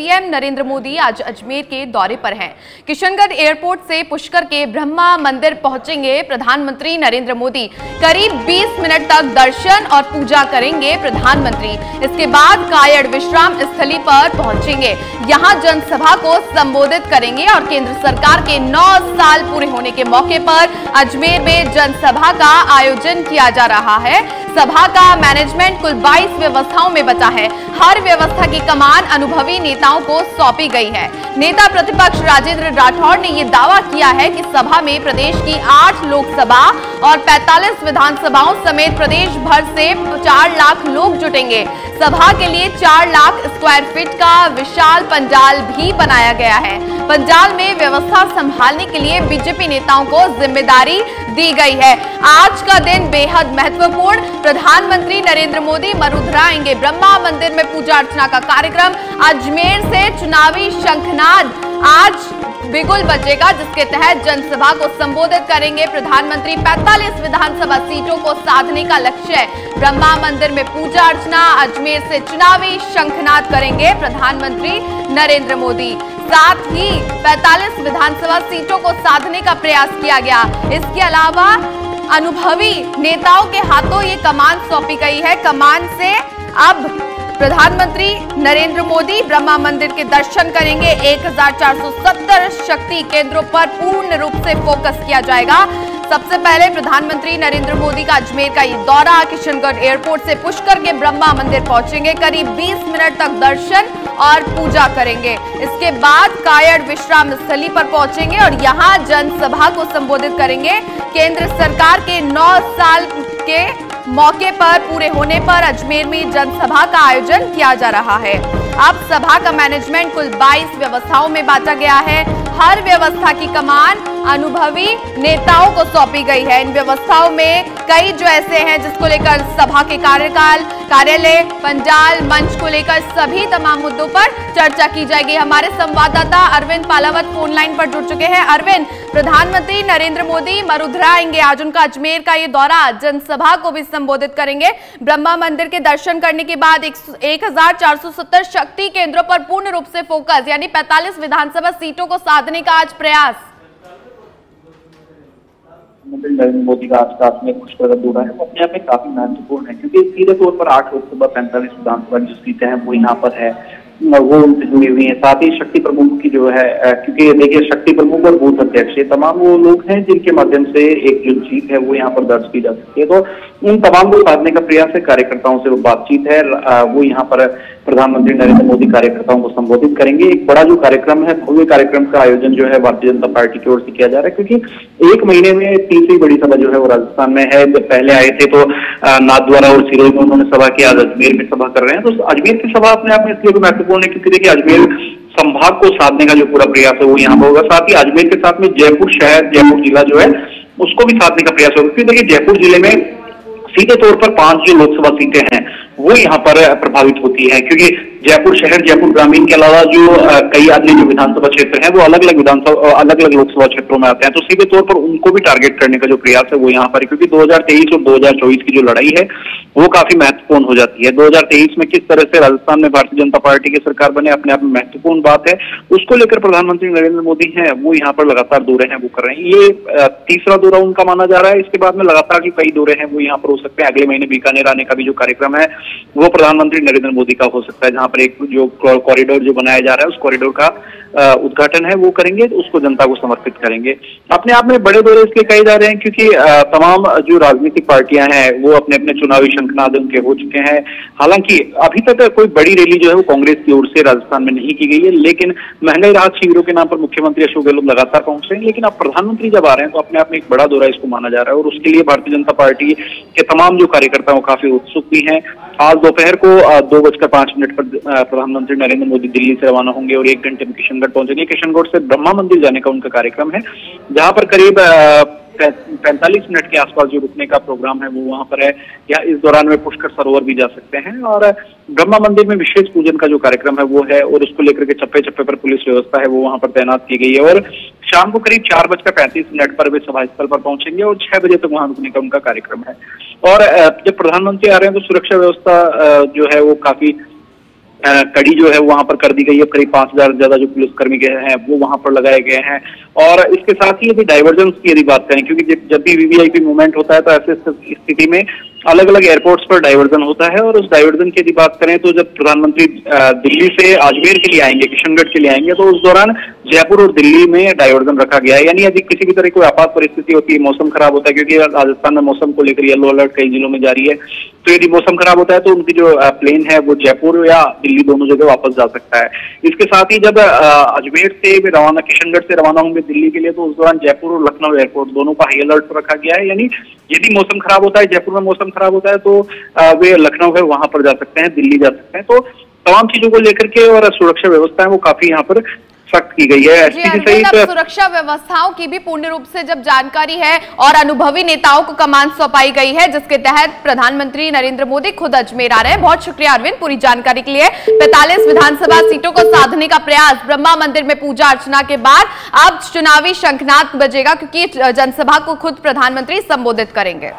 PM Narendra Modi आज अजमेर के दौरे पर हैं। किशनगढ़ एयरपोर्ट से पुष्कर के ब्रह्मा मंदिर पहुंचेंगे प्रधानमंत्री नरेंद्र मोदी। करीब 20 मिनट तक दर्शन और पूजा करेंगे प्रधानमंत्री। इसके बाद कायड़ विश्राम स्थली पर पहुंचेंगे। यहां जनसभा को संबोधित करेंगे और केंद्र सरकार के 9 साल पूरे होने के मौके पर अजमेर में जनसभा का आयोजन किया जा रहा है। सभा का मैनेजमेंट कुल 22 व्यवस्थाओं में बचा है। हर व्यवस्था की कमान अनुभवी नेताओं को सौंपी गई है। नेता प्रतिपक्ष राजेंद्र राठौड़ ने यह दावा किया है कि सभा में प्रदेश की 8 लोकसभा और 45 विधानसभाओं समेत प्रदेश भर से 4 लाख लोग जुटेंगे। सभा के लिए 4 लाख स्क्वायर फीट का विशाल पंडाल भी बनाया गया है। पंडाल में व्यवस्था संभालने के लिए बीजेपी नेताओं को जिम्मेदारी दी गई है। आज का दिन बेहद महत्वपूर्ण। प्रधानमंत्री नरेंद्र मोदी मरुधरा आएंगे। ब्रह्मा मंदिर में पूजा अर्चना का कार्यक्रम। अजमेर से चुनावी शंखनाद आज बिगुल बजेगा, जिसके तहत जनसभा को संबोधित करेंगे प्रधानमंत्री। 45 विधानसभा सीटों को साधने का लक्ष्य है। ब्रह्मा मंदिर में पूजा अर्चना, अजमेर से चुनावी शंखनाद करेंगे प्रधानमंत्री नरेंद्र मोदी। साथ ही 45 विधानसभा सीटों को साधने का प्रयास किया गया। इसके अलावा अनुभवी नेताओं के हाथों ये कमान सौंपी गई है। कमान से अब प्रधानमंत्री नरेंद्र मोदी ब्रह्मा मंदिर के दर्शन करेंगे। 1470 शक्ति केंद्रों पर पूर्ण रूप से फोकस किया जाएगा। सबसे पहले प्रधानमंत्री नरेंद्र मोदी का अजमेर का ये दौरा। किशनगढ़ एयरपोर्ट से पुष्कर के ब्रह्मा मंदिर पहुंचेंगे। करीब 20 मिनट तक दर्शन और पूजा करेंगे। इसके बाद कायड़ विश्राम स्थली पर पहुंचेंगे और यहां जनसभा को संबोधित करेंगे। केंद्र सरकार के 9 साल के मौके पर पूरे होने पर अजमेर में जनसभा का आयोजन किया जा रहा है। अब सभा का मैनेजमेंट कुल 22 व्यवस्थाओं में बांटा गया है। हर व्यवस्था की कमान अनुभवी नेताओं को सौंपी गई है। इन व्यवस्थाओं में कई जो ऐसे हैं जिसको लेकर सभा के कार्यकाल, कार्यालय, पंडाल, मंच को लेकर सभी तमाम मुद्दों पर चर्चा की जाएगी। हमारे संवाददाता अरविंद पालावत फोन लाइन पर जुड़ चुके हैं। अरविंद, प्रधानमंत्री नरेंद्र मोदी मरुधरा आएंगे। आज उनका अजमेर का ये दौरा, जनसभा को भी संबोधित करेंगे। ब्रह्मा मंदिर के दर्शन करने के बाद 1470 शक्ति केंद्रों पर पूर्ण रूप से फोकस, यानी 45 विधानसभा सीटों को साधने का आज प्रयास। नरेंद्र मोदी का आज का में पुष्कर दौरा है, वो अपने आप में काफी महत्वपूर्ण है, क्योंकि सीधे तौर पर 8 लोकसभा 45 विधानसभा जो सीटें हैं वो यहाँ पर है, वो उनसे जुड़ी हुई है। साथ ही शक्ति प्रमुख की जो है, क्योंकि देखिए शक्ति प्रमुख और बूथ अध्यक्ष ये तमाम वो लोग हैं जिनके माध्यम से एक जो जीत है वो यहाँ पर दर्ज की जा सकती है। तो उन तमाम को साधने का प्रयास है। कार्यकर्ताओं से वो बातचीत है। वो यहाँ पर प्रधानमंत्री नरेंद्र मोदी कार्यकर्ताओं को संबोधित करेंगे। एक बड़ा जो कार्यक्रम है, भव्य कार्यक्रम का आयोजन जो है भारतीय जनता पार्टी की ओर से किया जा रहा है, क्योंकि एक महीने में तीसरी बड़ी सभा जो है वो राजस्थान में है। जब पहले आए थे तो नाथद्वारा और सिरोही में उन्होंने सभा की, आज अजमेर में सभा कर रहे हैं। तो अजमेर की सभा अपने आप में इसलिए महत्वपूर्ण है क्योंकि देखिए अजमेर संभाग को साधने का जो पूरा प्रयास है वो यहाँ पर होगा। साथ ही अजमेर के साथ में जयपुर शहर, जयपुर जिला जो है उसको भी साधने का प्रयास होगा, क्योंकि देखिए जयपुर जिले में सीधे तौर पर 5 जो लोकसभा सीटें हैं वो यहाँ पर प्रभावित होती है, क्योंकि जयपुर शहर, जयपुर ग्रामीण के अलावा जो कई अन्य जो विधानसभा क्षेत्र हैं वो अलग अलग लोकसभा क्षेत्रों में आते हैं। तो सीधे तौर पर उनको भी टारगेट करने का जो प्रयास है वो यहाँ पर है, क्योंकि 2023 और 2024 की जो लड़ाई है वो काफी महत्वपूर्ण हो जाती है। 2023 में किस तरह से राजस्थान में भारतीय जनता पार्टी की सरकार बने, अपने आप में महत्वपूर्ण बात है। उसको लेकर प्रधानमंत्री नरेंद्र मोदी हैं वो यहाँ पर लगातार दौरे हैं वो कर रहे हैं। ये तीसरा दौरा उनका माना जा रहा है। इसके बाद में लगातार जो कई दौरे हैं वो यहाँ पर हो सकते हैं। अगले महीने बीकानेर आने का भी जो कार्यक्रम है वो प्रधानमंत्री नरेंद्र मोदी का हो सकता है, जहां पर एक जो कॉरिडोर जो बनाया जा रहा है उस कॉरिडोर का उद्घाटन है वो करेंगे, उसको जनता को समर्पित करेंगे। अपने आप में बड़े दौरे इसलिए कहे जा रहे हैं क्योंकि तमाम जो राजनीतिक पार्टियां हैं वो अपने अपने चुनावी शंखनाद उनके हो चुके हैं। हालांकि अभी तक कोई बड़ी रैली जो है वो कांग्रेस की ओर से राजस्थान में नहीं की गई है, लेकिन महंगाई राहत शिविरों के नाम पर मुख्यमंत्री अशोक गहलोत लगातार पहुंच रहे हैं। लेकिन अब प्रधानमंत्री जब आ रहे हैं तो अपने आप में एक बड़ा दौरा इसको माना जा रहा है, और उसके लिए भारतीय जनता पार्टी के तमाम जो कार्यकर्ता काफी उत्सुक भी हैं। आज दोपहर को 2:05 पर प्रधानमंत्री नरेंद्र मोदी दिल्ली से रवाना होंगे और 1 घंटे में किशनगढ़ पहुंचेंगे। किशनगढ़ से ब्रह्मा मंदिर जाने का उनका कार्यक्रम है, जहां पर करीब 45 मिनट के आसपास जो रुकने का प्रोग्राम है वो वहां पर है, या इस दौरान में पुष्कर सरोवर भी जा सकते हैं। और ब्रह्मा मंदिर में विशेष पूजन का जो कार्यक्रम है वो है, और उसको लेकर के चप्पे चप्पे पर पुलिस व्यवस्था है वो वहां पर तैनात की गई है। और शाम को करीब 4:35 पर वे सभा स्थल पर पहुंचेंगे और 6 बजे तक वहां रुकने का उनका कार्यक्रम है। और जब प्रधानमंत्री आ रहे हैं तो सुरक्षा व्यवस्था जो है वो काफी कड़ी जो है वहां पर कर दी गई है। करीब 5000 से ज्यादा जो पुलिसकर्मी हैं वो वहां पर लगाए गए हैं। और इसके साथ ही यदि डाइवर्जेंस की यदि बात करें, क्योंकि जब भी वीवीआईपी मूवमेंट होता है तो ऐसे स्थिति में अलग अलग एयरपोर्ट्स पर डाइवर्जन होता है। और उस डाइवर्जन की यदि बात करें तो जब प्रधानमंत्री दिल्ली से अजमेर के लिए आएंगे, किशनगढ़ के लिए आएंगे, तो उस दौरान जयपुर और दिल्ली में डाइवर्जन रखा गया है। यानी यदि किसी भी तरह कोई आपात परिस्थिति होती है, मौसम खराब होता है, क्योंकि राजस्थान में मौसम को लेकर येलो अलर्ट कई जिलों में जारी है, तो यदि मौसम खराब होता है तो उनकी जो प्लेन है वो जयपुर या दिल्ली दोनों जगह वापस जा सकता है। इसके साथ ही जब अजमेर से रवाना, किशनगढ़ से रवाना होंगे दिल्ली के लिए, तो उस दौरान जयपुर और लखनऊ एयरपोर्ट दोनों का हाई अलर्ट पर रखा गया है। यानी यदि मौसम खराब होता है, जयपुर में मौसम खराब होता है, तो वे लखनऊ है वहां पर जा सकते हैं, दिल्ली जा सकते हैं। तो तमाम चीजों को लेकर के और सुरक्षा व्यवस्था है वो काफी यहाँ पर सख्त की गई है। सुरक्षा व्यवस्थाओं की भी पूर्ण रूप से जब जानकारी है और अनुभवी नेताओं को कमान सौंपाई गई है, जिसके तहत प्रधानमंत्री नरेंद्र मोदी खुद अजमेर आ रहे हैं। बहुत शुक्रिया अरविंद पूरी जानकारी के लिए। 45 विधानसभा सीटों को साधने का प्रयास, ब्रह्मा मंदिर में पूजा अर्चना के बाद अब चुनावी शंखनाद बजेगा, क्योंकि जनसभा को खुद प्रधानमंत्री संबोधित करेंगे।